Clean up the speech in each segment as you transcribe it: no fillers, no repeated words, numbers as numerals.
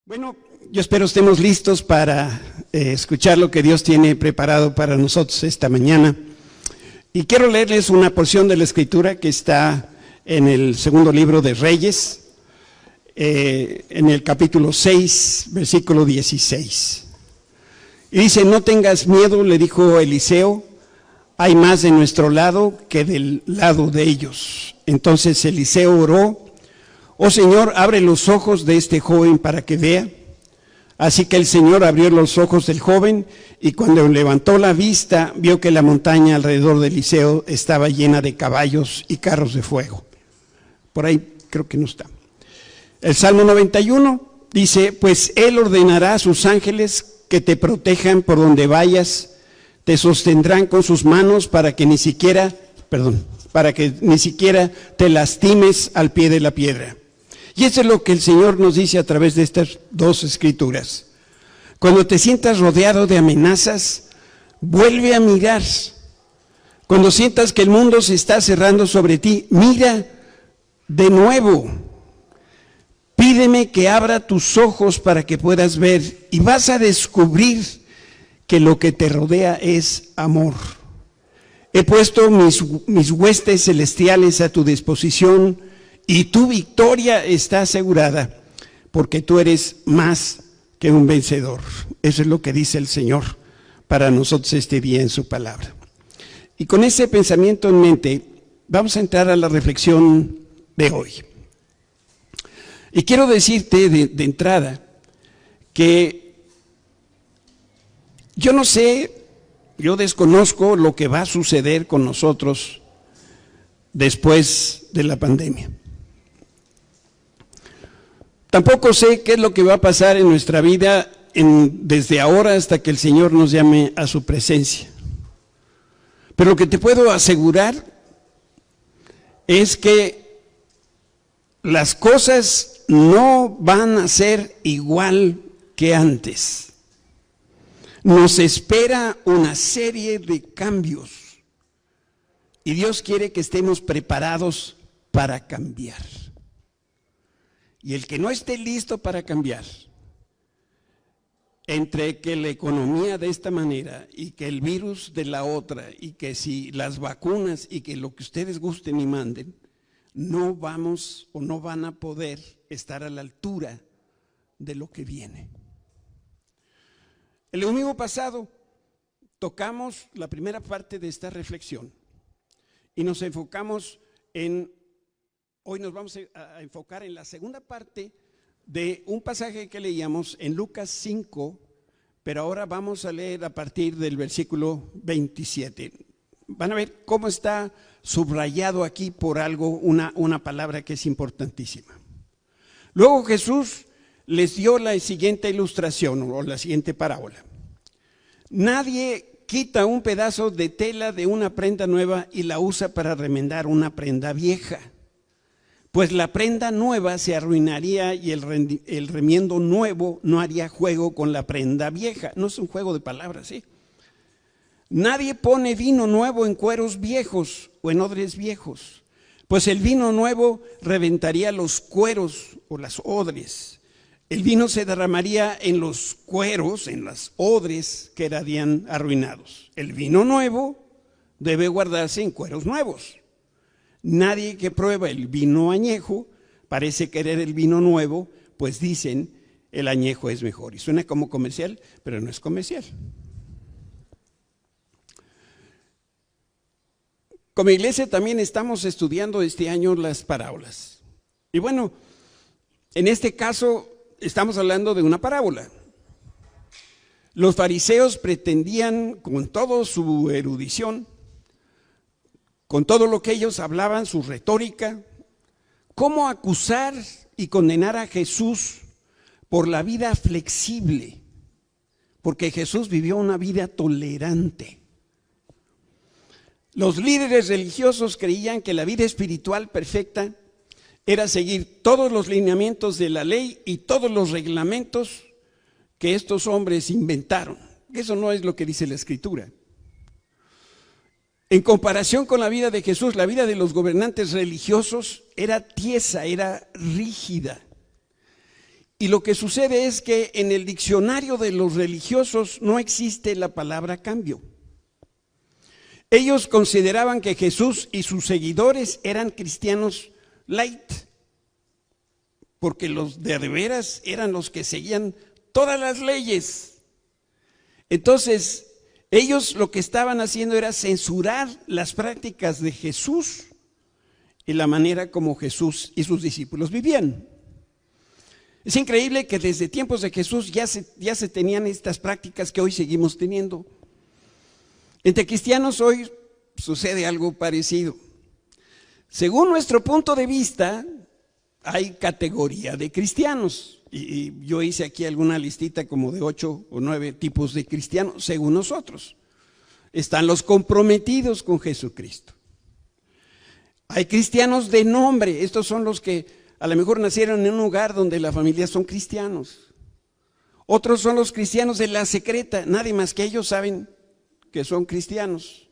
Bueno, yo espero estemos listos para escuchar lo que Dios tiene preparado para nosotros esta mañana. Y quiero leerles una porción de la Escritura que está en el segundo libro de Reyes, en el capítulo 6, versículo 16. Y dice: no tengas miedo, le dijo Eliseo, hay más de nuestro lado que del lado de ellos. Entonces Eliseo oró: oh Señor, abre los ojos de este joven para que vea. Así que el Señor abrió los ojos del joven, y cuando levantó la vista, vio que la montaña alrededor de Eliseo estaba llena de caballos y carros de fuego. Por ahí creo que no está. El Salmo 91 dice: pues Él ordenará a sus ángeles que te protejan por donde vayas, te sostendrán con sus manos para que ni siquiera te lastimes al pie de la piedra. Y eso es lo que el Señor nos dice a través de estas dos escrituras. Cuando te sientas rodeado de amenazas, vuelve a mirar. Cuando sientas que el mundo se está cerrando sobre ti, mira de nuevo. Pídeme que abra tus ojos para que puedas ver, y vas a descubrir que lo que te rodea es amor. He puesto mis huestes celestiales a tu disposición, y tu victoria está asegurada, porque tú eres más que un vencedor. Eso es lo que dice el Señor para nosotros este día en su palabra. Y con ese pensamiento en mente, vamos a entrar a la reflexión de hoy. Y quiero decirte de entrada que yo no sé, yo desconozco lo que va a suceder con nosotros después de la pandemia. Tampoco sé qué es lo que va a pasar en nuestra vida desde ahora hasta que el Señor nos llame a su presencia. Pero lo que te puedo asegurar es que las cosas no van a ser igual que antes. Nos espera una serie de cambios y Dios quiere que estemos preparados para cambiar. Y el que no esté listo para cambiar, entre que la economía de esta manera y que el virus de la otra, y que si las vacunas y que lo que ustedes gusten y manden, no vamos o no van a poder estar a la altura de lo que viene. El domingo pasado tocamos la primera parte de esta reflexión y nos enfocamos hoy nos vamos a enfocar en la segunda parte de un pasaje que leíamos en Lucas 5, pero ahora vamos a leer a partir del versículo 27. Van a ver cómo está subrayado aquí por algo una palabra que es importantísima. Luego Jesús les dio la siguiente ilustración o la siguiente parábola. Nadie quita un pedazo de tela de una prenda nueva y la usa para remendar una prenda vieja. Pues la prenda nueva se arruinaría y el remiendo nuevo no haría juego con la prenda vieja. No es un juego de palabras, ¿sí? Nadie pone vino nuevo en cueros viejos o en odres viejos, pues el vino nuevo reventaría los cueros o las odres. El vino se derramaría en los cueros, en las odres que quedarían arruinados. El vino nuevo debe guardarse en cueros nuevos. Nadie que prueba el vino añejo parece querer el vino nuevo, pues dicen el añejo es mejor. Y suena como comercial, pero no es comercial. Como iglesia también estamos estudiando este año las parábolas. Y bueno, en este caso estamos hablando de una parábola. Los fariseos pretendían, con toda su erudición, con todo lo que ellos hablaban, su retórica, cómo acusar y condenar a Jesús por la vida flexible, porque Jesús vivió una vida tolerante. Los líderes religiosos creían que la vida espiritual perfecta era seguir todos los lineamientos de la ley y todos los reglamentos que estos hombres inventaron. Eso no es lo que dice la Escritura. En comparación con la vida de Jesús, la vida de los gobernantes religiosos era tiesa, era rígida. Y lo que sucede es que en el diccionario de los religiosos no existe la palabra cambio. Ellos consideraban que Jesús y sus seguidores eran cristianos light, porque los de veras eran los que seguían todas las leyes. Entonces, ellos lo que estaban haciendo era censurar las prácticas de Jesús y la manera como Jesús y sus discípulos vivían. Es increíble que desde tiempos de Jesús ya se tenían estas prácticas que hoy seguimos teniendo. Entre cristianos hoy sucede algo parecido. Según nuestro punto de vista, hay categoría de cristianos. Y yo hice aquí alguna listita como de 8 o 9 tipos de cristianos, según nosotros. Están los comprometidos con Jesucristo. Hay cristianos de nombre, estos son los que a lo mejor nacieron en un lugar donde la familia son cristianos. Otros son los cristianos de la secreta, nadie más que ellos saben que son cristianos.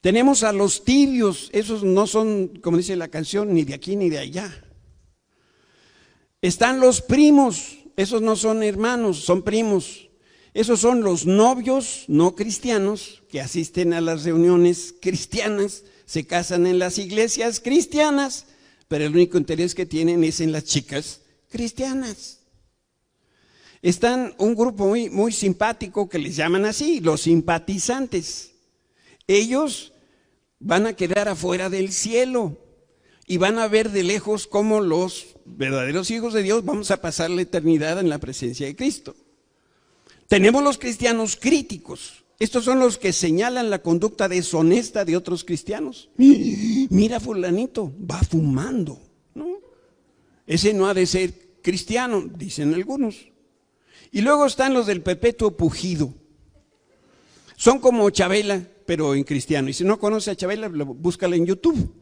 Tenemos a los tibios, esos no son, como dice la canción, ni de aquí ni de allá. Están los primos, esos no son hermanos, son primos. Esos son los novios no cristianos que asisten a las reuniones cristianas, se casan en las iglesias cristianas, pero el único interés que tienen es en las chicas cristianas. Están un grupo muy simpático que les llaman así, los simpatizantes. Ellos van a quedar afuera del cielo y van a ver de lejos cómo los verdaderos hijos de Dios vamos a pasar la eternidad en la presencia de Cristo. Tenemos los cristianos críticos. Estos son los que señalan la conducta deshonesta de otros cristianos. Mira, fulanito, va fumando, ¿no? Ese no ha de ser cristiano, dicen algunos. Y luego están los del perpetuo pujido. Son como Chabela, pero en cristiano. Y si no conoce a Chabela, búscala en YouTube.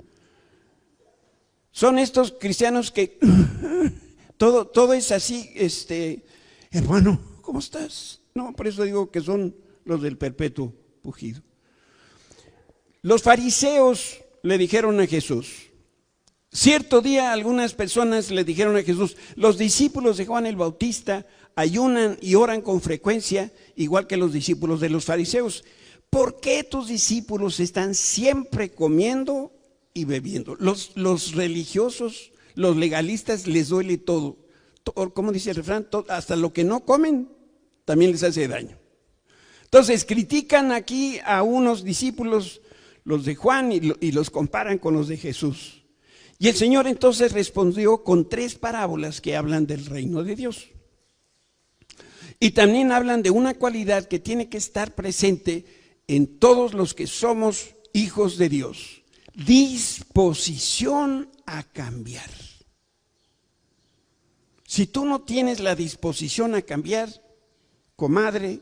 Son estos cristianos que todo es así, hermano, ¿cómo estás? No, por eso digo que son los del perpetuo pujido. Los fariseos le dijeron a Jesús, cierto día algunas personas le dijeron a Jesús, los discípulos de Juan el Bautista ayunan y oran con frecuencia, igual que los discípulos de los fariseos. ¿Por qué tus discípulos están siempre comiendo y bebiendo? Los religiosos, los legalistas les duele todo. ¿Cómo dice el refrán? Hasta lo que no comen también les hace daño. Entonces critican aquí a unos discípulos, los de Juan, y los comparan con los de Jesús. Y el Señor entonces respondió con 3 parábolas que hablan del reino de Dios. Y también hablan de una cualidad que tiene que estar presente en todos los que somos hijos de Dios: disposición a cambiar. Si tú no tienes la disposición a cambiar, comadre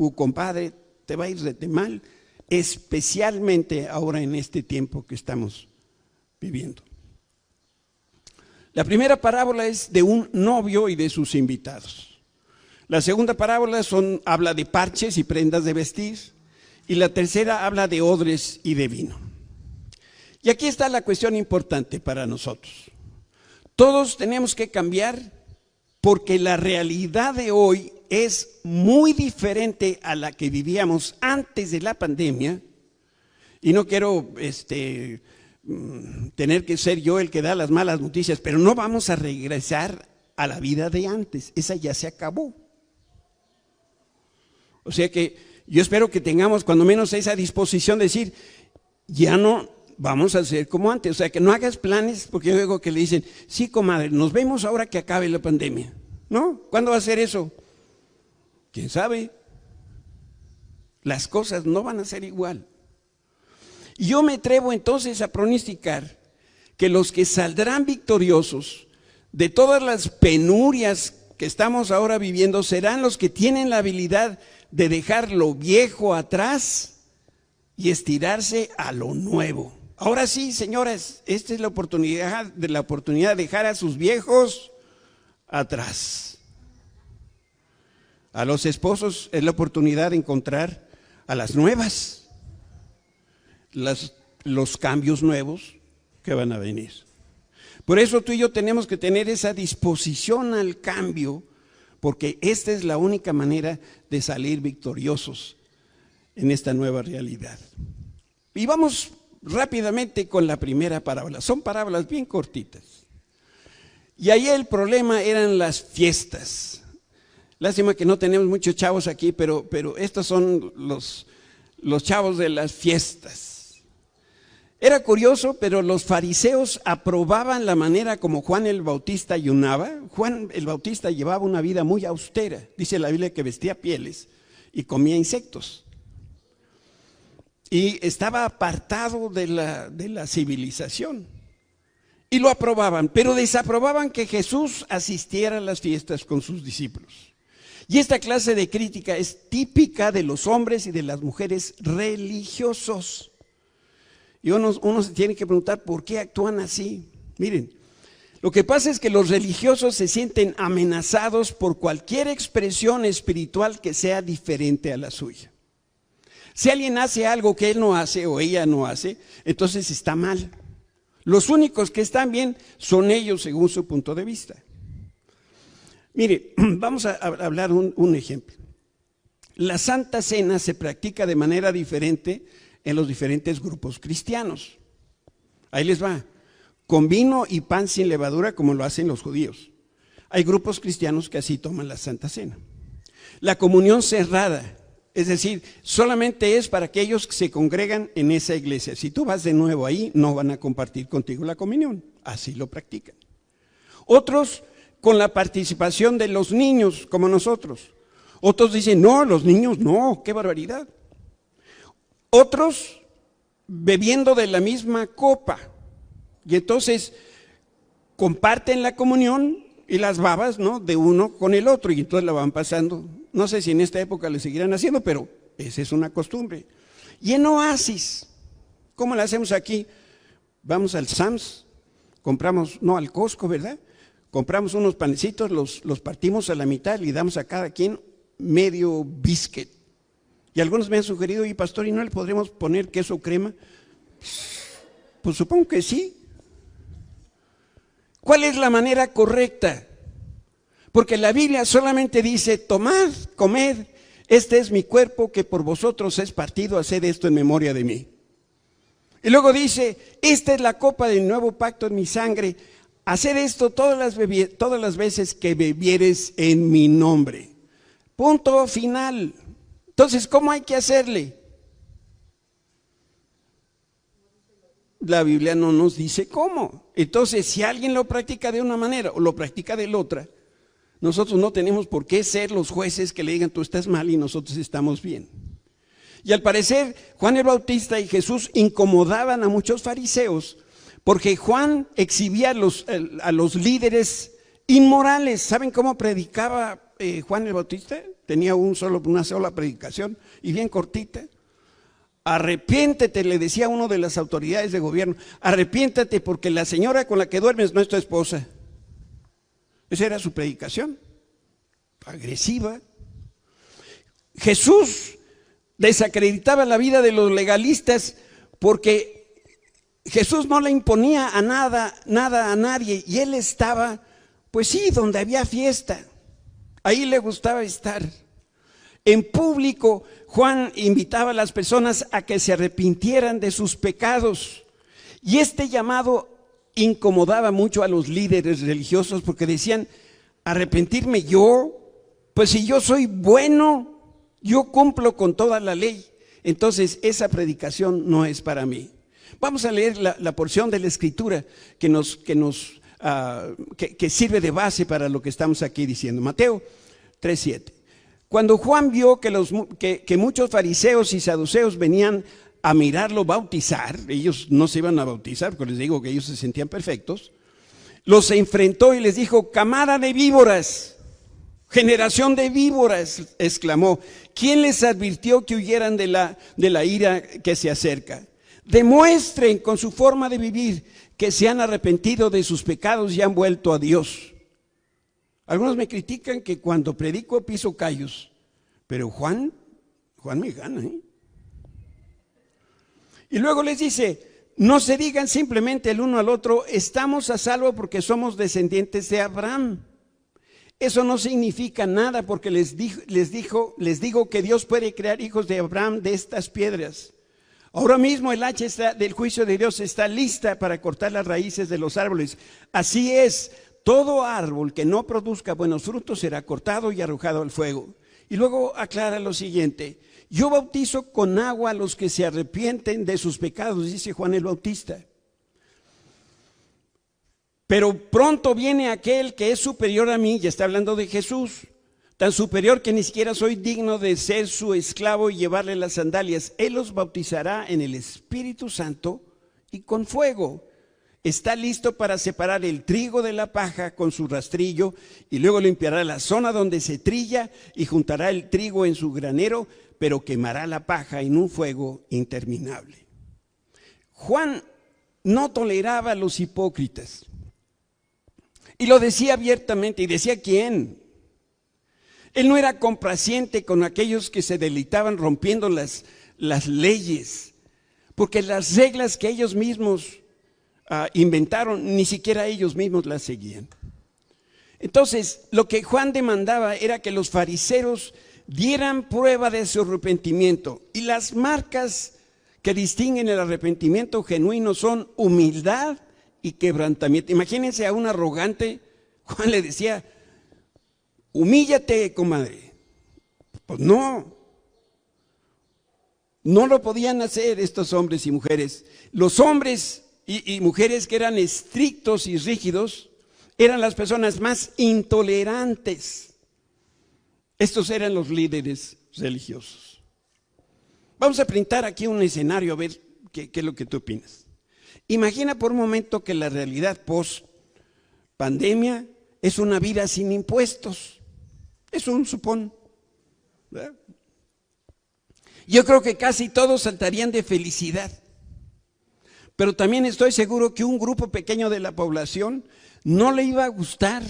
o compadre, te va a ir de mal, especialmente ahora en este tiempo que estamos viviendo. La primera parábola es de un novio y de sus invitados. La segunda parábola habla de parches y prendas de vestir. Y la tercera habla de odres y de vino. Y aquí está la cuestión importante para nosotros. Todos tenemos que cambiar porque la realidad de hoy es muy diferente a la que vivíamos antes de la pandemia. Y no quiero tener que ser yo el que da las malas noticias, pero no vamos a regresar a la vida de antes. Esa ya se acabó. O sea que yo espero que tengamos cuando menos esa disposición de decir, ya no vamos a ser como antes. O sea, que no hagas planes, porque yo digo que le dicen, sí, comadre, nos vemos ahora que acabe la pandemia. ¿No? ¿Cuándo va a ser eso? ¿Quién sabe? Las cosas no van a ser igual. Y yo me atrevo entonces a pronosticar que los que saldrán victoriosos de todas las penurias que estamos ahora viviendo serán los que tienen la habilidad de dejar lo viejo atrás y estirarse a lo nuevo. Ahora sí, señoras, esta es la oportunidad de dejar a sus viejos atrás. A los esposos es la oportunidad de encontrar a las nuevas, los cambios nuevos que van a venir. Por eso tú y yo tenemos que tener esa disposición al cambio, porque esta es la única manera de salir victoriosos en esta nueva realidad. Y vamos rápidamente con la primera parábola. Son parábolas bien cortitas. Y ahí el problema eran las fiestas. Lástima que no tenemos muchos chavos aquí, pero estos son los chavos de las fiestas. Era curioso, pero los fariseos aprobaban la manera como Juan el Bautista ayunaba. Juan el Bautista llevaba una vida muy austera. Dice la Biblia que vestía pieles y comía insectos. Y estaba apartado de la civilización. Y lo aprobaban, pero desaprobaban que Jesús asistiera a las fiestas con sus discípulos. Y esta clase de crítica es típica de los hombres y de las mujeres religiosos. Y uno se tiene que preguntar por qué actúan así. Miren, lo que pasa es que los religiosos se sienten amenazados por cualquier expresión espiritual que sea diferente a la suya. Si alguien hace algo que él no hace o ella no hace, entonces está mal. Los únicos que están bien son ellos según su punto de vista. Mire, vamos a hablar un ejemplo. La Santa Cena se practica de manera diferente en los diferentes grupos cristianos. Ahí les va. Con vino y pan sin levadura, como lo hacen los judíos. Hay grupos cristianos que así toman la Santa Cena. La comunión cerrada, es decir, solamente es para aquellos que se congregan en esa iglesia. Si tú vas de nuevo ahí, no van a compartir contigo la comunión. Así lo practican. Otros con la participación de los niños, como nosotros. Otros dicen, no, los niños no, qué barbaridad. Otros bebiendo de la misma copa. Y entonces comparten la comunión y las babas, ¿no?, de uno con el otro, y entonces la van pasando. No sé si en esta época le seguirán haciendo, pero esa es una costumbre. Y en Oasis, ¿cómo la hacemos aquí? Vamos al Sam's, compramos, no, al Costco, ¿verdad? Compramos unos panecitos, los partimos a la mitad, le damos a cada quien medio biscuit. Y algunos me han sugerido, y pastor, ¿y no le podremos poner queso o crema? Pues supongo que sí. ¿Cuál es la manera correcta? Porque la Biblia solamente dice, tomad, comed, este es mi cuerpo que por vosotros es partido, haced esto en memoria de mí. Y luego dice, esta es la copa del nuevo pacto en mi sangre, haced esto todas las veces que bebieres en mi nombre. Punto final. Entonces, ¿cómo hay que hacerle? La Biblia no nos dice cómo. Entonces, si alguien lo practica de una manera o lo practica de la otra, nosotros no tenemos por qué ser los jueces que le digan tú estás mal y nosotros estamos bien. Y al parecer, Juan el Bautista y Jesús incomodaban a muchos fariseos porque Juan exhibía a los líderes inmorales. ¿Saben cómo predicaba Juan el Bautista? Tenía una sola predicación y bien cortita. Arrepiéntete, le decía uno de las autoridades de gobierno, arrepiéntate porque la señora con la que duermes no es tu esposa. Esa era su predicación, agresiva. Jesús desacreditaba la vida de los legalistas porque Jesús no le imponía a nada a nadie, y él estaba, pues sí, donde había fiesta, ahí le gustaba estar. En público, Juan invitaba a las personas a que se arrepintieran de sus pecados, y este llamado incomodaba mucho a los líderes religiosos porque decían, ¿arrepentirme yo? Pues si yo soy bueno, yo cumplo con toda la ley, entonces esa predicación no es para mí. Vamos a leer la porción de la Escritura que sirve de base para lo que estamos aquí diciendo. Mateo 3:7. Cuando Juan vio que muchos fariseos y saduceos venían a mirarlo bautizar, ellos no se iban a bautizar porque les digo que ellos se sentían perfectos, los enfrentó y les dijo, camada de víboras, generación de víboras, exclamó, ¿quién les advirtió que huyeran de la ira que se acerca? Demuestren con su forma de vivir que se han arrepentido de sus pecados y han vuelto a Dios. Algunos me critican que cuando predico piso callos, pero Juan me gana, ¿eh? Y luego les dice, No se digan simplemente el uno al otro, estamos a salvo porque somos descendientes de Abraham. Eso no significa nada, porque les digo que Dios puede crear hijos de Abraham de estas piedras. Ahora mismo el hacha del juicio de Dios está lista para cortar las raíces de los árboles. Así es, todo árbol que no produzca buenos frutos será cortado y arrojado al fuego. Y luego aclara lo siguiente: yo bautizo con agua a los que se arrepienten de sus pecados, dice Juan el Bautista. Pero pronto viene aquel que es superior a mí, ya está hablando de Jesús, tan superior que ni siquiera soy digno de ser su esclavo y llevarle las sandalias. Él los bautizará en el Espíritu Santo y con fuego. Está listo para separar el trigo de la paja con su rastrillo, y luego limpiará la zona donde se trilla y juntará el trigo en su granero, pero quemará la paja en un fuego interminable. Juan no toleraba a los hipócritas. Y lo decía abiertamente, y decía quién. Él no era complaciente con aquellos que se deleitaban rompiendo las leyes, porque las reglas que ellos mismos inventaron, ni siquiera ellos mismos las seguían. Entonces, lo que Juan demandaba era que los fariseos dieran prueba de su arrepentimiento. Y las marcas que distinguen el arrepentimiento genuino son humildad y quebrantamiento. Imagínense a un arrogante. Juan le decía: humíllate, comadre. Pues no lo podían hacer estos hombres y mujeres. Los hombres y mujeres que eran estrictos y rígidos eran las personas más intolerantes. Estos eran los líderes religiosos. Vamos a pintar aquí un escenario, a ver qué es lo que tú opinas. Imagina por un momento que la realidad post pandemia es una vida sin impuestos. Es un supón, ¿verdad? Yo creo que casi todos saltarían de felicidad. Pero también estoy seguro que un grupo pequeño de la población no le iba a gustar,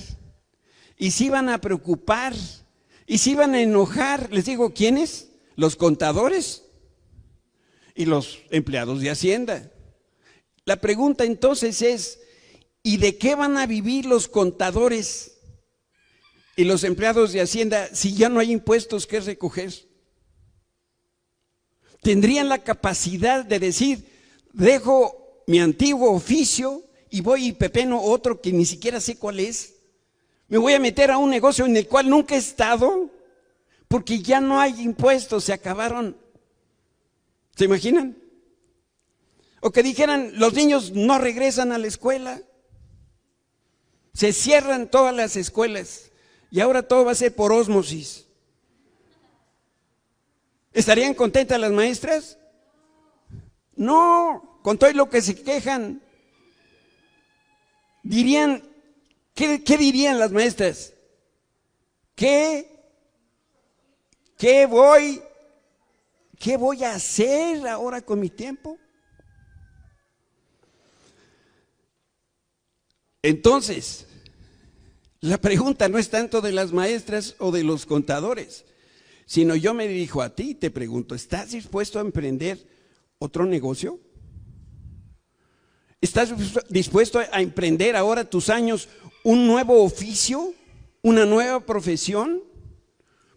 y se iban a preocupar, y se iban a enojar. Les digo, ¿quiénes? Los contadores y los empleados de Hacienda. La pregunta entonces es: ¿y de qué van a vivir los contadores y los empleados de Hacienda si ya no hay impuestos que recoger? ¿Tendrían la capacidad de decir: dejo mi antiguo oficio y voy y pepeno otro que ni siquiera sé cuál es? Me voy a meter a un negocio en el cual nunca he estado porque ya no hay impuestos, se acabaron. ¿Se imaginan? O que dijeran: los niños no regresan a la escuela, se cierran todas las escuelas y ahora todo va a ser por ósmosis. ¿Estarían contentas las maestras? No, con todo lo que se quejan. Dirían, ¿qué dirían las maestras? ¿Qué voy a hacer ahora con mi tiempo? Entonces, la pregunta no es tanto de las maestras o de los contadores, sino yo me dirijo a ti y te pregunto: ¿estás dispuesto a emprender otro negocio? ¿Estás dispuesto a emprender ahora tus años un nuevo oficio, una nueva profesión?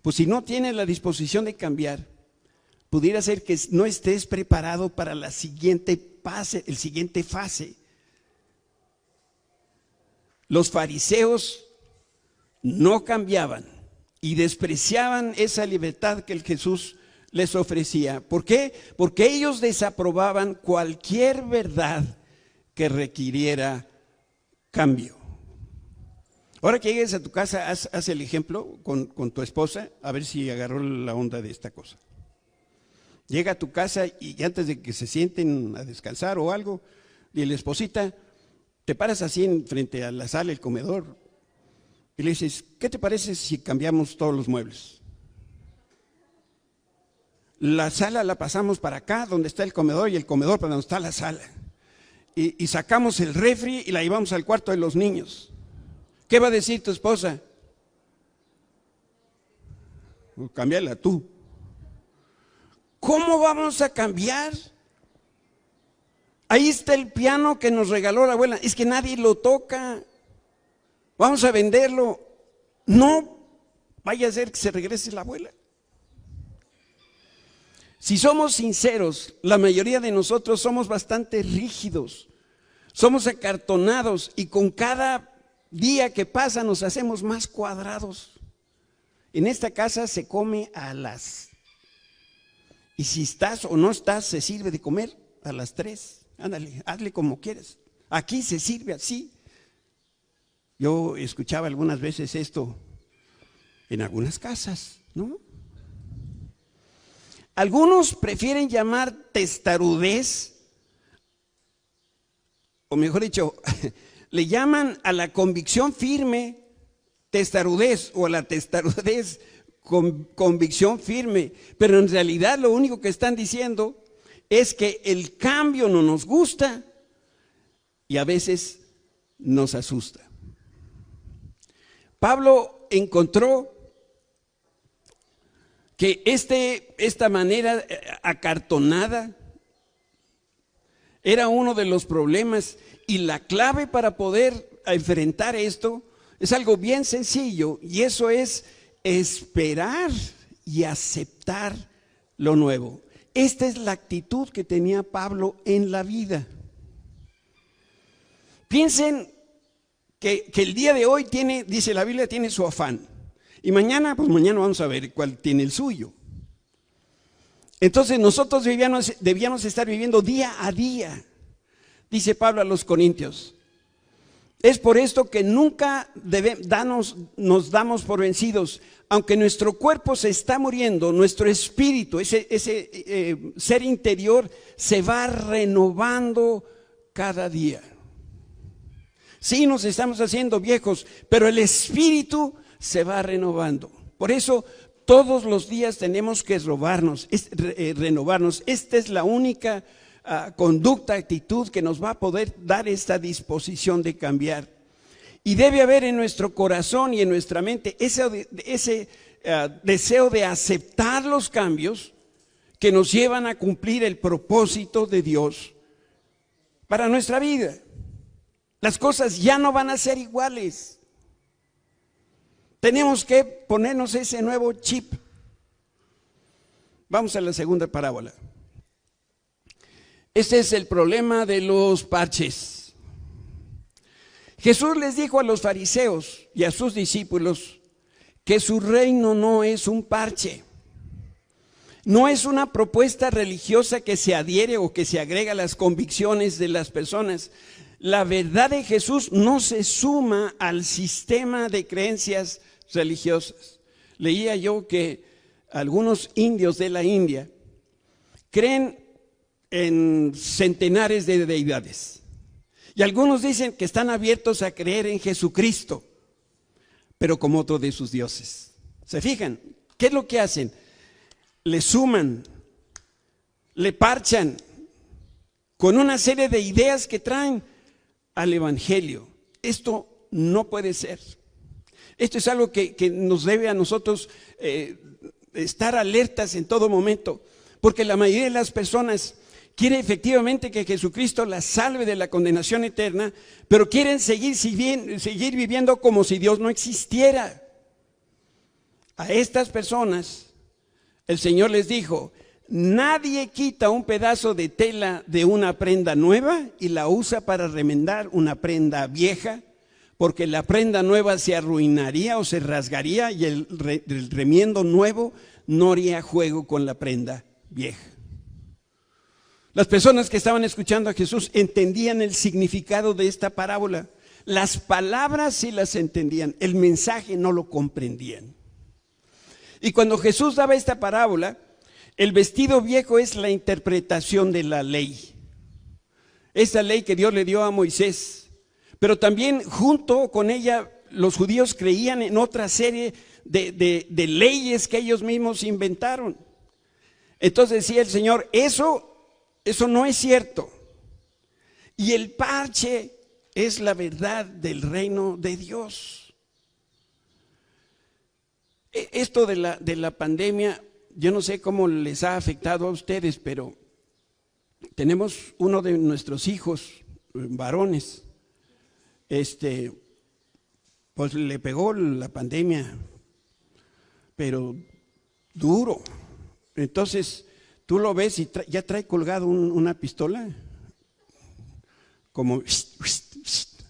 Pues si no tienes la disposición de cambiar, pudiera ser que no estés preparado para la siguiente fase. Los fariseos no cambiaban y despreciaban esa libertad que el Jesús les ofrecía. ¿Por qué? Porque ellos desaprobaban cualquier verdad que requiriera cambio. Ahora que llegues a tu casa, haz el ejemplo con tu esposa, a ver si agarró la onda de esta cosa. Llega a tu casa y antes de que se sienten a descansar o algo, dile: esposita, te paras así frente a la sala, el comedor, y le dices: ¿qué te parece si cambiamos todos los muebles? La sala la pasamos para acá, donde está el comedor, y el comedor para donde está la sala. Y sacamos el refri y la llevamos al cuarto de los niños. ¿Qué va a decir tu esposa? Cámbiala tú. ¿Cómo vamos a cambiar Ahí está el piano que nos regaló la abuela. Es que nadie lo toca. Vamos a venderlo. No vaya a ser que se regrese la abuela. Si somos sinceros, la mayoría de nosotros somos bastante rígidos. Somos acartonados y con cada día que pasa nos hacemos más cuadrados. En esta casa se come a las... Y si estás o no estás, se sirve de comer a las 3. Ándale, hazle como quieras. Aquí se sirve así. Yo escuchaba algunas veces esto en algunas casas, ¿no? Algunos prefieren llamar testarudez, o mejor dicho, le llaman a la convicción firme testarudez, o a la testarudez convicción firme, pero en realidad lo único que están diciendo es que el cambio no nos gusta y a veces nos asusta. Pablo encontró que esta manera acartonada era uno de los problemas, y la clave para poder enfrentar esto es algo bien sencillo, y eso es esperar y aceptar lo nuevo. Esta es la actitud que tenía Pablo en la vida. Piensen que el día de hoy tiene, dice la Biblia, tiene su afán. Y mañana, pues mañana vamos a ver cuál tiene el suyo. Entonces nosotros debíamos estar viviendo día a día. Dice Pablo a los Corintios: es por esto que nunca nos damos por vencidos. Aunque nuestro cuerpo se está muriendo, nuestro espíritu, ese ser interior, se va renovando cada día. Sí, nos estamos haciendo viejos, pero el espíritu se va renovando. Por eso todos los días tenemos que renovarnos. Esta es la única conducta, actitud que nos va a poder dar esta disposición de cambiar. Y debe haber en nuestro corazón y en nuestra mente ese deseo de aceptar los cambios que nos llevan a cumplir el propósito de Dios para nuestra vida. Las cosas ya no van a ser iguales. Tenemos que ponernos ese nuevo chip. Vamos a la segunda parábola. Este es el problema de los parches. Jesús les dijo a los fariseos y a sus discípulos que su reino no es un parche. No es una propuesta religiosa que se adhiere o que se agrega a las convicciones de las personas. La verdad de Jesús no se suma al sistema de creencias religiosas. Leía yo que algunos indios de la India creen en centenares de deidades. Y algunos dicen que están abiertos a creer en Jesucristo, pero como otro de sus dioses. ¿Se fijan? ¿Qué es lo que hacen? Le suman, le parchan con una serie de ideas que traen al Evangelio. Esto no puede ser. Esto es algo que nos debe a nosotros estar alertas en todo momento, porque la mayoría de las personas quiere efectivamente que Jesucristo las salve de la condenación eterna, pero quieren seguir viviendo como si Dios no existiera. A estas personas el Señor les dijo: nadie quita un pedazo de tela de una prenda nueva y la usa para remendar una prenda vieja, porque la prenda nueva se arruinaría o se rasgaría y el remiendo nuevo no haría juego con la prenda vieja. Las personas que estaban escuchando a Jesús entendían el significado de esta parábola. Las palabras sí las entendían, el mensaje no lo comprendían. Y cuando Jesús daba esta parábola, el vestido viejo es la interpretación de la ley. Esa ley que Dios le dio a Moisés. Pero también junto con ella los judíos creían en otra serie de leyes que ellos mismos inventaron. Entonces decía el Señor: eso no es cierto. Y el parche es la verdad del reino de Dios. Esto de la pandemia, yo no sé cómo les ha afectado a ustedes, pero tenemos uno de nuestros hijos, varones, pues le pegó la pandemia, pero duro. Entonces, tú lo ves y ya trae colgado una pistola, como,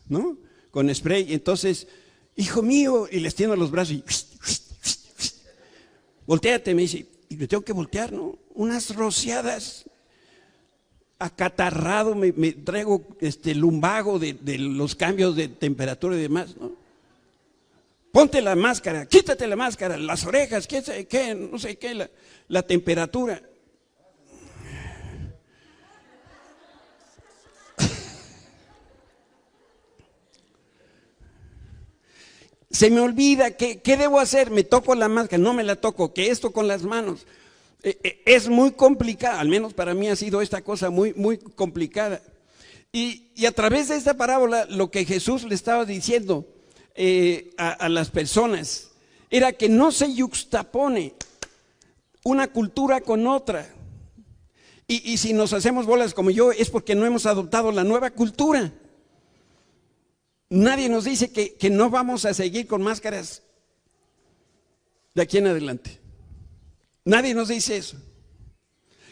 ¿no? Con spray. Entonces, hijo mío, y les tiendo los brazos y, volteate, me dice, y me tengo que voltear, ¿no? Unas rociadas, acatarrado, me traigo lumbago de los cambios de temperatura y demás, ¿no? Ponte la máscara, quítate la máscara, las orejas, qué, no sé qué, la temperatura. Se me olvida, ¿qué debo hacer? Me toco la máscara, no me la toco, que esto con las manos. Es muy complicado, al menos para mí ha sido esta cosa muy, muy complicada. Y a través de esta parábola, lo que Jesús le estaba diciendo a las personas era que no se yuxtapone una cultura con otra. Y si nos hacemos bolas como yo, es porque no hemos adoptado la nueva cultura. Nadie nos dice que no vamos a seguir con máscaras de aquí en adelante. Nadie nos dice eso.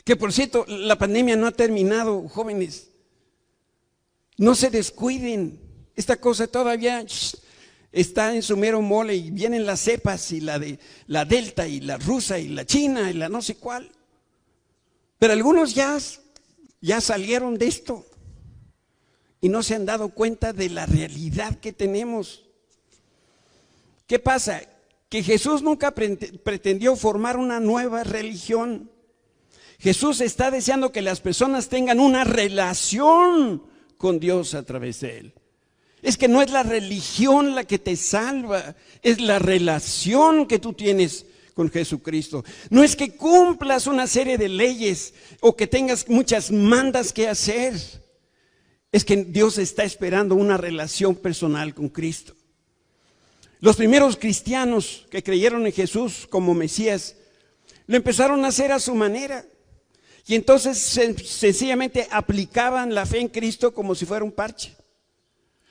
Que por cierto, la pandemia no ha terminado, jóvenes. No se descuiden. Esta cosa todavía está en su mero mole y vienen las cepas y la delta y la rusa y la china y la no sé cuál. Pero algunos ya salieron de esto y no se han dado cuenta de la realidad que tenemos. ¿Qué pasa? Que Jesús nunca pretendió formar una nueva religión. Jesús está deseando que las personas tengan una relación con Dios a través de Él. Es que no es la religión la que te salva, es la relación que tú tienes con Jesucristo. No es que cumplas una serie de leyes o que tengas muchas mandas que hacer. Es que Dios está esperando una relación personal con Cristo. Los primeros cristianos que creyeron en Jesús como Mesías, lo empezaron a hacer a su manera. Y entonces sencillamente aplicaban la fe en Cristo como si fuera un parche.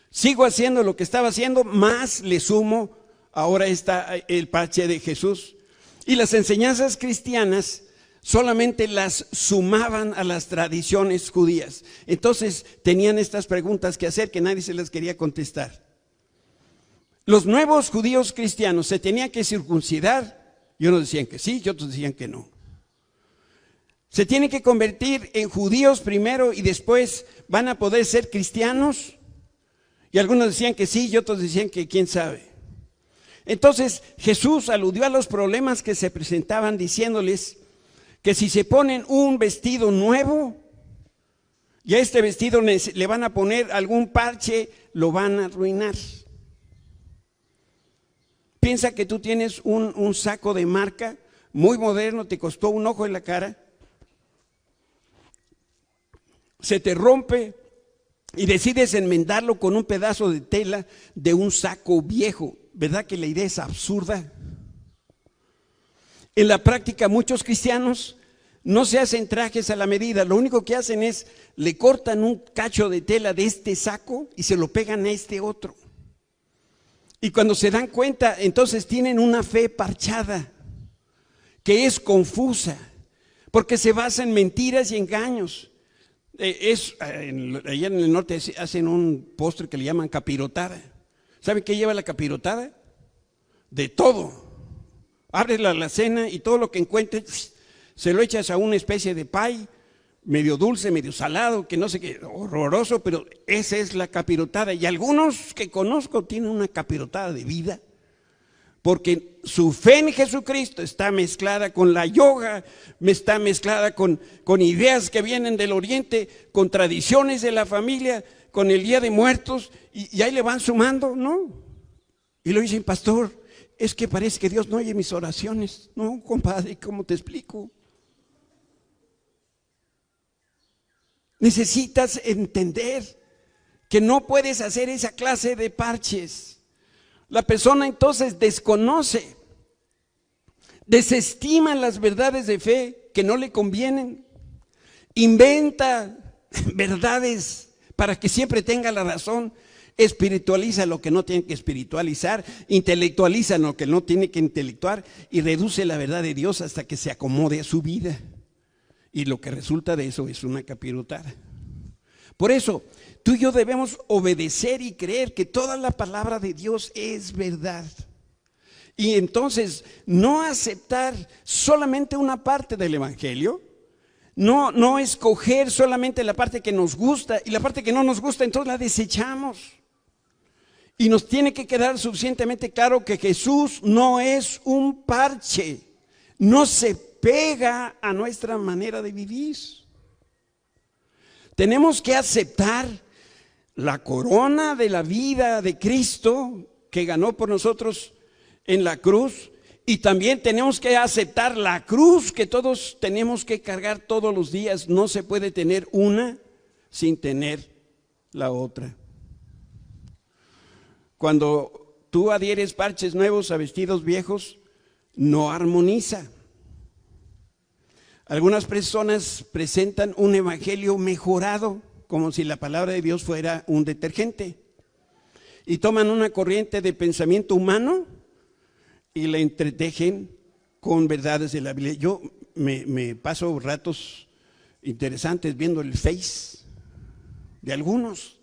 Sigo haciendo lo que estaba haciendo, más le sumo, ahora está el parche de Jesús. Y las enseñanzas cristianas solamente las sumaban a las tradiciones judías. Entonces tenían estas preguntas que hacer que nadie se las quería contestar. Los nuevos judíos cristianos se tenían que circuncidar, y unos decían que sí, y otros decían que no. Se tienen que convertir en judíos primero y después van a poder ser cristianos, y algunos decían que sí y otros decían que quién sabe. Entonces Jesús aludió a los problemas que se presentaban diciéndoles que si se ponen un vestido nuevo y a este vestido le van a poner algún parche, lo van a arruinar. Piensa que tú tienes un saco de marca muy moderno, te costó un ojo en la cara, se te rompe y decides enmendarlo con un pedazo de tela de un saco viejo. ¿Verdad que la idea es absurda? En la práctica muchos cristianos no se hacen trajes a la medida, lo único que hacen es le cortan un cacho de tela de este saco y se lo pegan a este otro. Y cuando se dan cuenta, entonces tienen una fe parchada, que es confusa, porque se basa en mentiras y engaños. Allá en el norte hacen un postre que le llaman capirotada. ¿Saben qué lleva la capirotada? De todo. Abres la alacena y todo lo que encuentres se lo echas a una especie de pie, medio dulce, medio salado, que no sé qué, horroroso, pero esa es la capirotada. Y algunos que conozco tienen una capirotada de vida, porque su fe en Jesucristo está mezclada con la yoga, está mezclada con ideas que vienen del oriente, con tradiciones de la familia, con el Día de Muertos, y ahí le van sumando, ¿no? Y lo dicen, pastor, es que parece que Dios no oye mis oraciones. No, compadre, ¿cómo te explico? Necesitas entender que no puedes hacer esa clase de parches. La persona entonces desconoce, desestima las verdades de fe que no le convienen inventa verdades para que siempre tenga la razón, espiritualiza lo que no tiene que espiritualizar, intelectualiza lo que no tiene que intelectuar y reduce la verdad de Dios hasta que se acomode a su vida. Y lo que resulta de eso es una capirotada. Por eso, tú y yo debemos obedecer y creer que toda la palabra de Dios es verdad. Y entonces, no aceptar solamente una parte del evangelio, no escoger solamente la parte que nos gusta y la parte que no nos gusta, entonces la desechamos. Y nos tiene que quedar suficientemente claro que Jesús no es un parche, no se pega a nuestra manera de vivir. Tenemos que aceptar la corona de la vida de Cristo que ganó por nosotros en la cruz, y también tenemos que aceptar la cruz que todos tenemos que cargar todos los días. No se puede tener una sin tener la otra. Cuando tú adhieres parches nuevos a vestidos viejos, no armoniza. Algunas personas presentan un evangelio mejorado, como si la palabra de Dios fuera un detergente, y toman una corriente de pensamiento humano y la entretejen con verdades de la Biblia. Yo me paso ratos interesantes viendo el Face de algunos,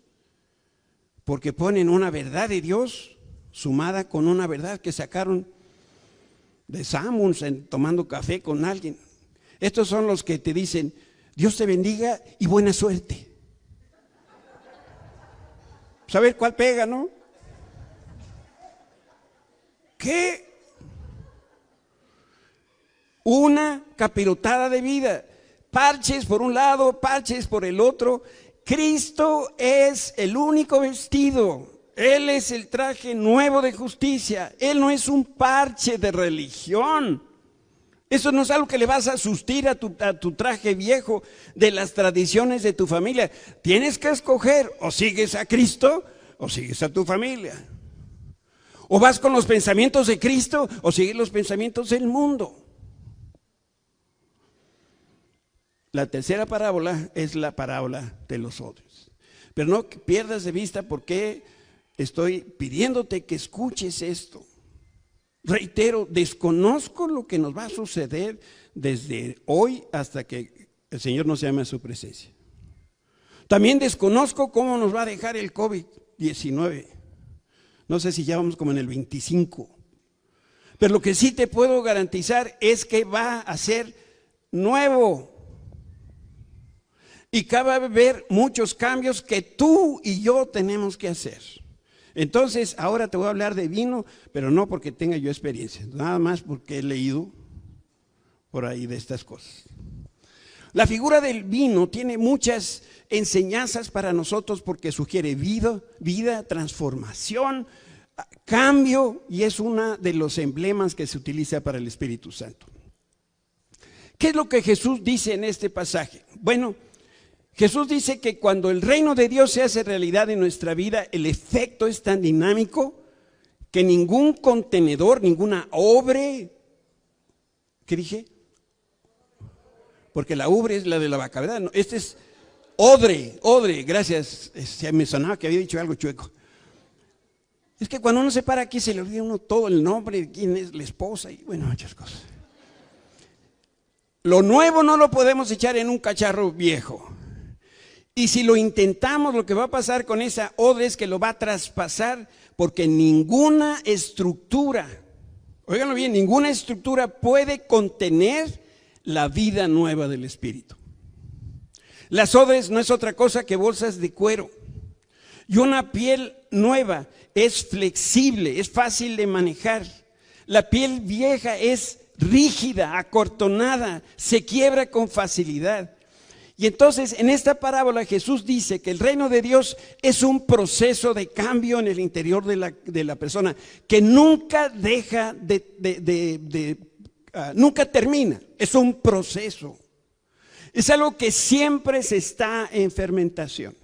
porque ponen una verdad de Dios sumada con una verdad que sacaron de Samuels tomando café con alguien. Estos son los que te dicen: Dios te bendiga y buena suerte. ¿Saber cuál pega, no? ¿Qué? Una capirotada de vida. Parches por un lado, parches por el otro. Cristo es el único vestido. Él es el traje nuevo de justicia. Él no es un parche de religión. Eso no es algo que le vas a sustir a tu traje viejo de las tradiciones de tu familia. Tienes que escoger: o sigues a Cristo o sigues a tu familia. O vas con los pensamientos de Cristo o sigues los pensamientos del mundo. La tercera parábola es la parábola de los odres. Pero no pierdas de vista por qué estoy pidiéndote que escuches esto. Reitero, desconozco lo que nos va a suceder desde hoy hasta que el Señor nos llame a su presencia. También desconozco cómo nos va a dejar el COVID-19. No sé si ya vamos como en el 25. Pero lo que sí te puedo garantizar es que va a ser nuevo. Y va a haber muchos cambios que tú y yo tenemos que hacer. Entonces, ahora te voy a hablar de vino, pero no porque tenga yo experiencia, nada más porque he leído por ahí de estas cosas. La figura del vino tiene muchas enseñanzas para nosotros porque sugiere vida, transformación, cambio, y es uno de los emblemas que se utiliza para el Espíritu Santo. ¿Qué es lo que Jesús dice en este pasaje? Bueno, Jesús dice que cuando el reino de Dios se hace realidad en nuestra vida, el efecto es tan dinámico que ningún contenedor, ninguna obre, ¿qué dije? Porque la ubre es la de la vaca, ¿verdad? No, este es odre, gracias. Me sonaba que había dicho algo chueco. Es que cuando uno se para aquí se le olvida a uno todo el nombre de quién es la esposa y bueno, muchas cosas. Lo nuevo no lo podemos echar en un cacharro viejo. Y si lo intentamos, lo que va a pasar con esa odre es que lo va a traspasar, porque ninguna estructura, óiganlo bien, ninguna estructura puede contener la vida nueva del Espíritu. Las odres no es otra cosa que bolsas de cuero. Y una piel nueva es flexible, es fácil de manejar. La piel vieja es rígida, acortonada, se quiebra con facilidad. Y entonces en esta parábola Jesús dice que el reino de Dios es un proceso de cambio en el interior de la persona que nunca deja nunca termina, es un proceso. Es algo que siempre se está en fermentación.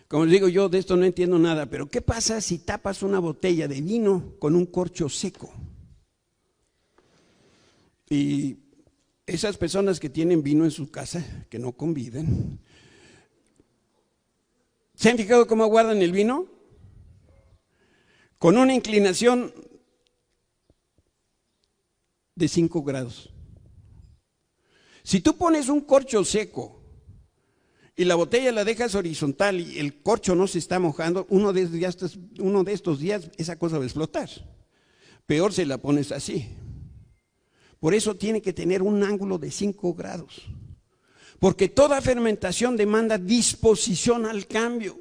Como les digo, yo de esto no entiendo nada, pero ¿qué pasa si tapas una botella de vino con un corcho seco? Y esas personas que tienen vino en su casa, que no conviden, ¿se han fijado cómo guardan el vino? Con una inclinación de 5 grados. Si tú pones un corcho seco y la botella la dejas horizontal y el corcho no se está mojando, uno de estos días esa cosa va a explotar. Peor si la pones así. Por eso tiene que tener un ángulo de 5 grados. Porque toda fermentación demanda disposición al cambio.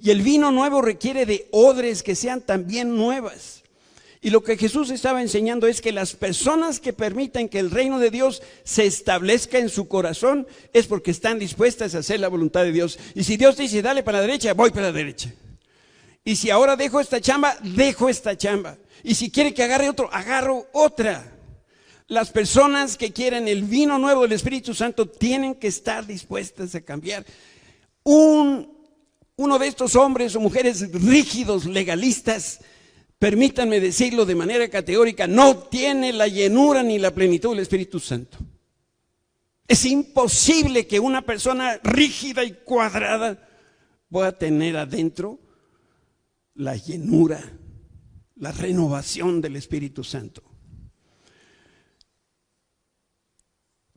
Y el vino nuevo requiere de odres que sean también nuevas. Y lo que Jesús estaba enseñando es que las personas que permiten que el reino de Dios se establezca en su corazón es porque están dispuestas a hacer la voluntad de Dios. Y si Dios dice, dale para la derecha, voy para la derecha. Y si ahora dejo esta chamba, dejo esta chamba. Y si quiere que agarre otro, agarro otra. Las personas que quieren el vino nuevo del Espíritu Santo tienen que estar dispuestas a cambiar. Uno de estos hombres o mujeres rígidos, legalistas, permítanme decirlo de manera categórica, no tiene la llenura ni la plenitud del Espíritu Santo. Es imposible que una persona rígida y cuadrada pueda tener adentro la llenura, la renovación del Espíritu Santo.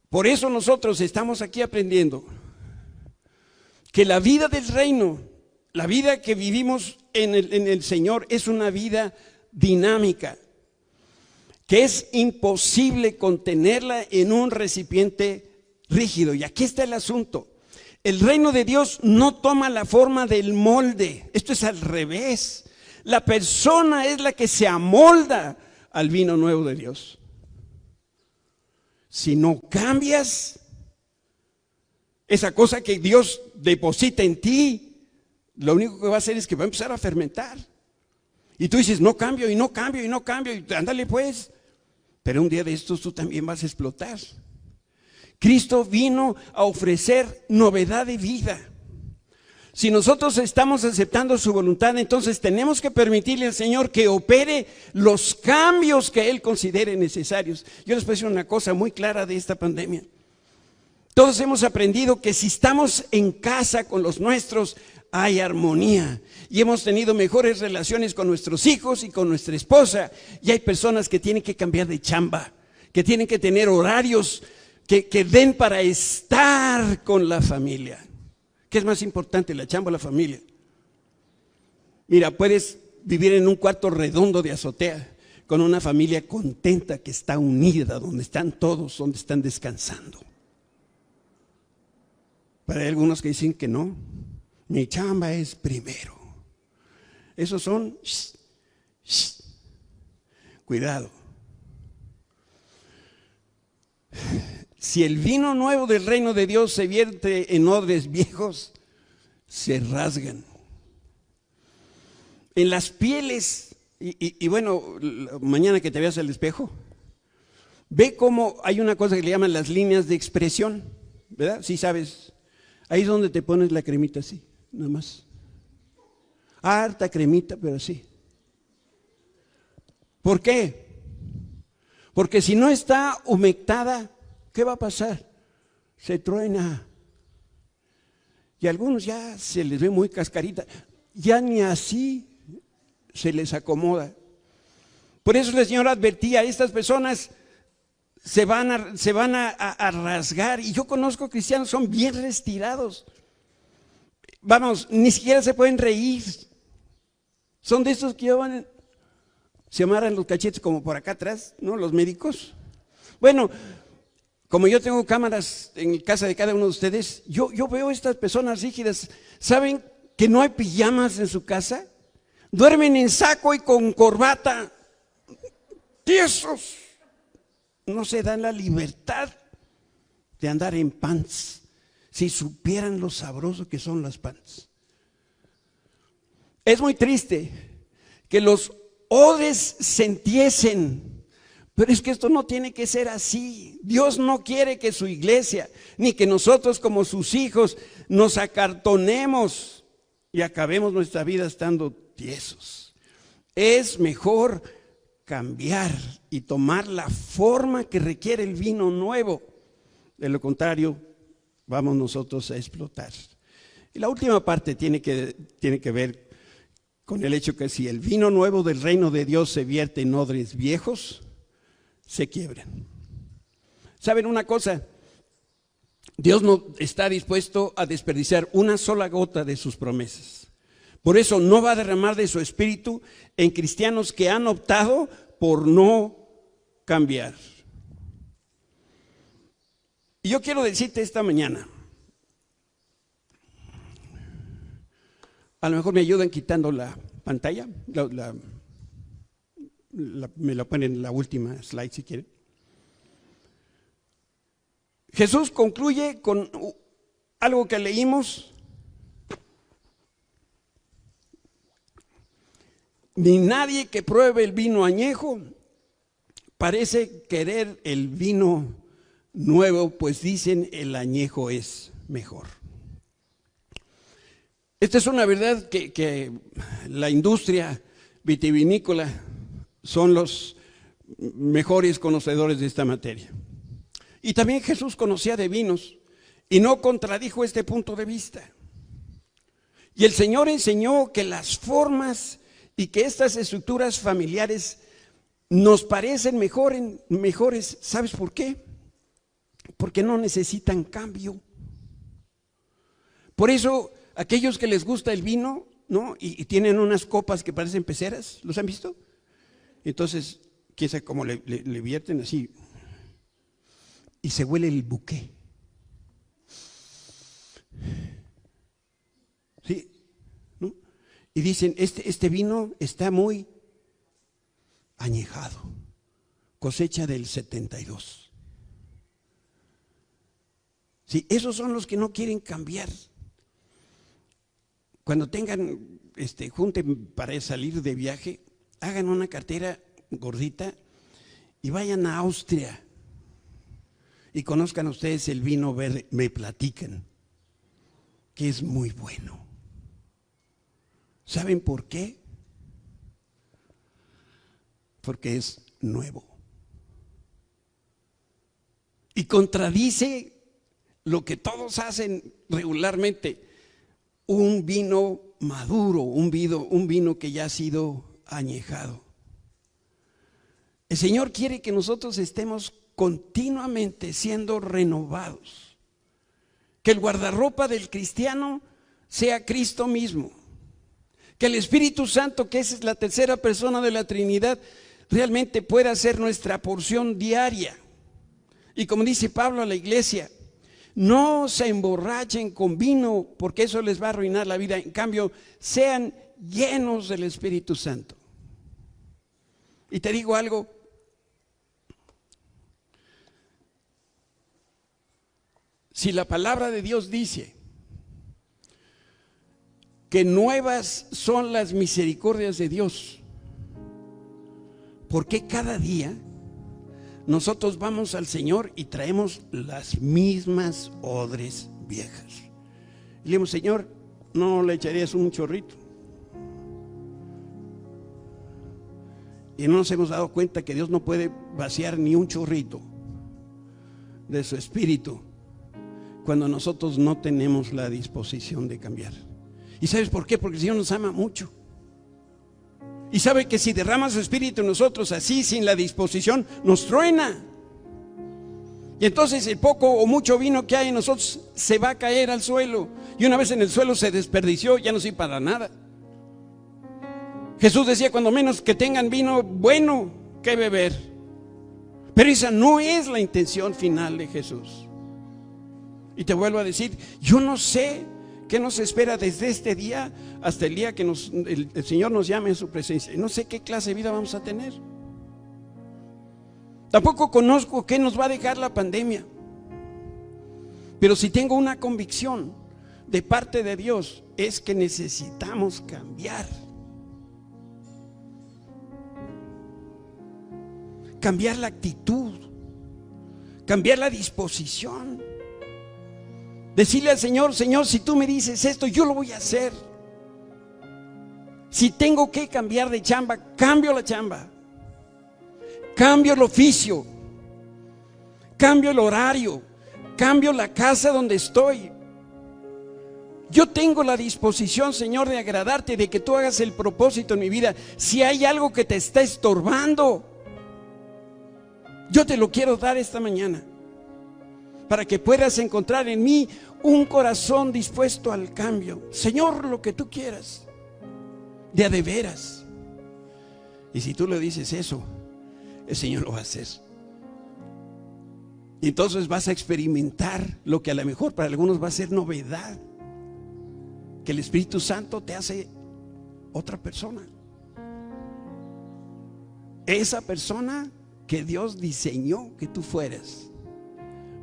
Por eso nosotros estamos aquí aprendiendo que la vida del reino, la vida que vivimos en el Señor es una vida dinámica, que es imposible contenerla en un recipiente rígido. Y aquí está el asunto. El reino de Dios no toma la forma del molde. Esto es al revés. La persona es la que se amolda al vino nuevo de Dios. Si no cambias, esa cosa que Dios deposita en ti, lo único que va a hacer es que va a empezar a fermentar. Y tú dices, no cambio, y no cambio, y no cambio, y ándale pues. Pero un día de estos tú también vas a explotar. Cristo vino a ofrecer novedad de vida. Si nosotros estamos aceptando su voluntad, entonces tenemos que permitirle al Señor que opere los cambios que Él considere necesarios. Yo les puedo decir una cosa muy clara de esta pandemia. Todos hemos aprendido que si estamos en casa con los nuestros, hay armonía. Y hemos tenido mejores relaciones con nuestros hijos y con nuestra esposa. Y hay personas que tienen que cambiar de chamba, que tienen que tener horarios que den para estar con la familia. ¿Qué es más importante, la chamba o la familia? Mira, puedes vivir en un cuarto redondo de azotea con una familia contenta que está unida, donde están todos, donde están descansando. Pero hay algunos que dicen que no, mi chamba es primero. Esos son, cuidado. Si el vino nuevo del reino de Dios se vierte en odres viejos, se rasgan. En las pieles, y bueno, mañana que te veas al espejo, ve cómo hay una cosa que le llaman las líneas de expresión, ¿verdad? Sí sabes, ahí es donde te pones la cremita así, nada más. Harta cremita, pero así. ¿Por qué? Porque si no está humectada, ¿qué va a pasar? Se truena. Y a algunos ya se les ve muy cascarita. Ya ni así se les acomoda. Por eso el Señor advertía, estas personas se van a rasgar. Y yo conozco cristianos, son bien retirados. Vamos, ni siquiera se pueden reír. Son de estos que llevan, se amarran los cachetes como por acá atrás, ¿no? Los médicos. Bueno, como yo tengo cámaras en casa de cada uno de ustedes, yo veo estas personas rígidas. ¿Saben que no hay pijamas en su casa? Duermen en saco y con corbata. Tiesos. No se dan la libertad de andar en pants. Si supieran lo sabroso que son las pants. Es muy triste que los odres se entiesen. Pero es que esto no tiene que ser así. Dios no quiere que su iglesia, ni que nosotros como sus hijos, nos acartonemos y acabemos nuestra vida estando tiesos. Es mejor cambiar y tomar la forma que requiere el vino nuevo. De lo contrario, vamos nosotros a explotar. Y la última parte tiene que ver con el hecho que si el vino nuevo del reino de Dios se vierte en odres viejos, se quiebran. ¿Saben una cosa? Dios no está dispuesto a desperdiciar una sola gota de sus promesas. Por eso no va a derramar de su espíritu en cristianos que han optado por no cambiar. Y yo quiero decirte esta mañana, a lo mejor me ayudan quitando la pantalla, me la ponen en la última slide si quieren. Jesús concluye con algo que leímos. Ni nadie que pruebe el vino añejo parece querer el vino nuevo, pues dicen el añejo es mejor. Esta es una verdad que la industria vitivinícola son los mejores conocedores de esta materia. Y también Jesús conocía de vinos y no contradijo este punto de vista. Y el Señor enseñó que las formas y que estas estructuras familiares nos parecen mejores. ¿Sabes por qué? Porque no necesitan cambio. Por eso aquellos que les gusta el vino, ¿no? Y tienen unas copas que parecen peceras, ¿los han visto? Entonces, quién sabe cómo le vierten así y se huele el buqué. ¿Sí? ¿No? Y dicen, este vino está muy añejado, cosecha del 72. Sí, esos son los que no quieren cambiar. Cuando tengan, junten para salir de viaje, hagan una cartera gordita y vayan a Austria y conozcan ustedes el vino verde. Me platican que es muy bueno. ¿Saben por qué? Porque es nuevo. Y contradice lo que todos hacen regularmente. Un vino maduro, un vino que ya ha sido añejado. El Señor quiere que nosotros estemos continuamente siendo renovados. Que el guardarropa del cristiano sea Cristo mismo. Que el Espíritu Santo, que es la tercera persona de la Trinidad, realmente pueda ser nuestra porción diaria. Y como dice Pablo a la iglesia, no se emborrachen con vino porque eso les va a arruinar la vida. En cambio, sean llenos del Espíritu Santo. Y te digo algo, si la palabra de Dios dice que nuevas son las misericordias de Dios, ¿por qué cada día nosotros vamos al Señor y traemos las mismas odres viejas? Y le decimos, Señor, ¿no le echarías un chorrito? Y no nos hemos dado cuenta que Dios no puede vaciar ni un chorrito de su espíritu cuando nosotros no tenemos la disposición de cambiar. ¿Y sabes por qué? Porque el Señor nos ama mucho. Y sabe que si derrama su espíritu en nosotros así, sin la disposición, nos truena. Y entonces el poco o mucho vino que hay en nosotros se va a caer al suelo. Y una vez en el suelo se desperdició, ya no sirve para nada. Jesús decía, cuando menos que tengan vino bueno que beber. Pero esa no es la intención final de Jesús. Y te vuelvo a decir, yo no sé qué nos espera desde este día hasta el día que el Señor nos llame en su presencia. No sé qué clase de vida vamos a tener. Tampoco conozco qué nos va a dejar la pandemia. Pero si tengo una convicción de parte de Dios, es que necesitamos cambiar. Cambiar la actitud, cambiar la disposición. Decirle al Señor, Señor, si tú me dices esto, yo lo voy a hacer. Si tengo que cambiar de chamba, cambio la chamba. Cambio el oficio. Cambio el horario. cambio la casa donde estoy. Yo tengo la disposición, Señor, de agradarte, de que tú hagas el propósito en mi vida. Si hay algo que te está estorbando, yo te lo quiero dar esta mañana, para que puedas encontrar en mí un corazón dispuesto al cambio. Señor, lo que tú quieras, de a de veras. Y si tú le dices eso, el Señor lo va a hacer. Y entonces vas a experimentar lo que a lo mejor para algunos va a ser novedad, que el Espíritu Santo te hace otra persona. Esa persona que Dios diseñó que tú fueras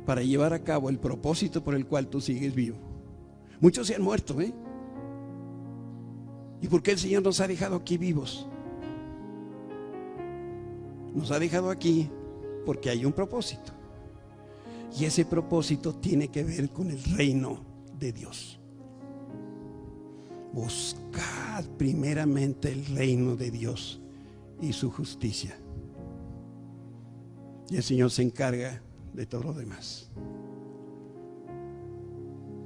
para llevar a cabo el propósito por el cual tú sigues vivo. Muchos se han muerto, ¿eh? ¿Y por qué el Señor nos ha dejado aquí vivos? Nos ha dejado aquí porque hay un propósito. Y ese propósito tiene que ver con el reino de Dios. Buscad primeramente el reino de Dios y su justicia, y el Señor se encarga de todo lo demás.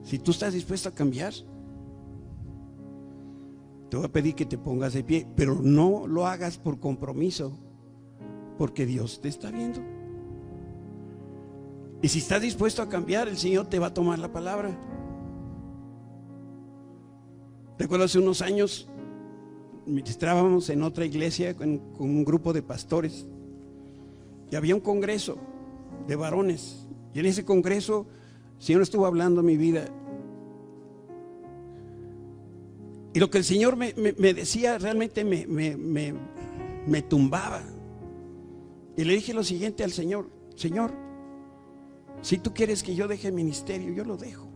Si tú estás dispuesto a cambiar, te voy a pedir que te pongas de pie, pero no lo hagas por compromiso, porque Dios te está viendo. Y si estás dispuesto a cambiar, el Señor te va a tomar la palabra. Recuerdo hace unos años, ministrábamos en otra iglesia con un grupo de pastores, y había un congreso de varones, y en ese congreso el Señor estuvo hablando mi vida, y lo que el Señor me decía realmente me tumbaba. Y le dije lo siguiente al Señor: Señor, si tú quieres que yo deje el ministerio, yo lo dejo.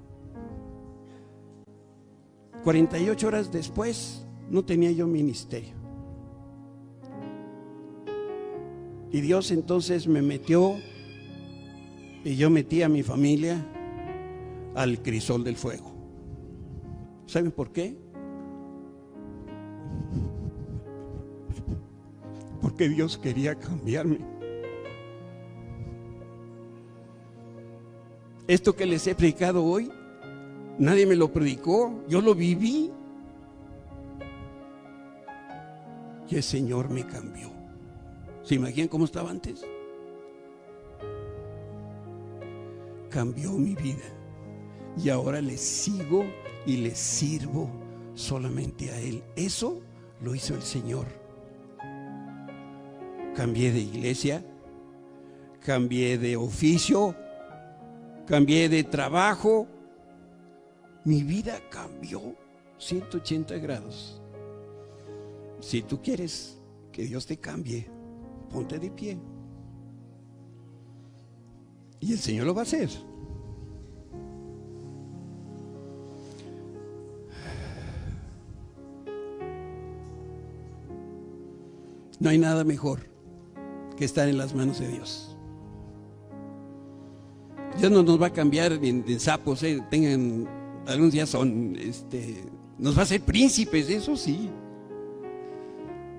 48 horas después no tenía yo ministerio. Y Dios entonces me metió, y yo metí a mi familia al crisol del fuego. ¿Saben por qué? Porque Dios quería cambiarme. Esto que les he predicado hoy, nadie me lo predicó, yo lo viví. Y el Señor me cambió. ¿Se imaginan cómo estaba antes? Cambió mi vida. Y ahora le sigo y le sirvo solamente a Él. Eso lo hizo el Señor. Cambié de iglesia, cambié de oficio, cambié de trabajo. Mi vida cambió 180 grados. Si tú quieres que Dios te cambie, ponte de pie. Y el Señor lo va a hacer. No hay nada mejor que estar en las manos de Dios. Dios no nos va a cambiar en sapos, tengan, algunos días son, nos va a hacer príncipes, eso sí.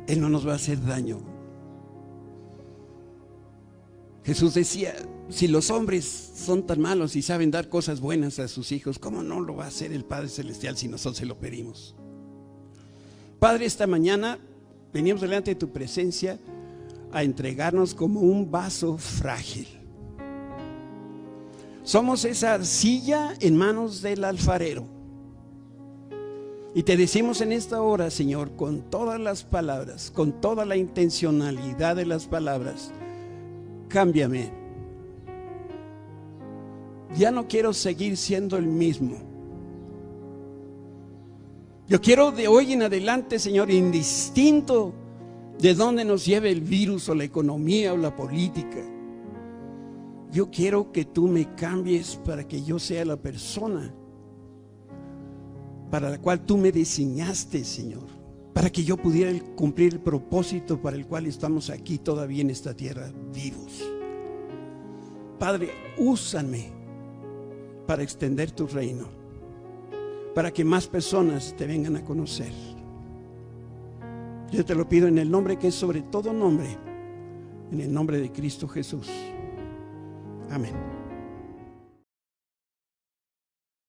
Él no nos va a hacer daño. Jesús decía: si los hombres son tan malos y saben dar cosas buenas a sus hijos, ¿cómo no lo va a hacer el Padre Celestial si nosotros se lo pedimos? Padre, esta mañana venimos delante de tu presencia a entregarnos como un vaso frágil. Somos esa arcilla en manos del alfarero. Y te decimos en esta hora, Señor, con todas las palabras, con toda la intencionalidad de las palabras: cámbiame. Ya no quiero seguir siendo el mismo. Yo quiero de hoy en adelante, Señor, indistinto de dónde nos lleve el virus o la economía o la política, yo quiero que tú me cambies para que yo sea la persona para la cual tú me diseñaste, Señor, para que yo pudiera cumplir el propósito para el cual estamos aquí todavía en esta tierra vivos. Padre, úsame para extender tu reino, para que más personas te vengan a conocer. Yo te lo pido en el nombre que es sobre todo nombre, en el nombre de Cristo Jesús. Amén.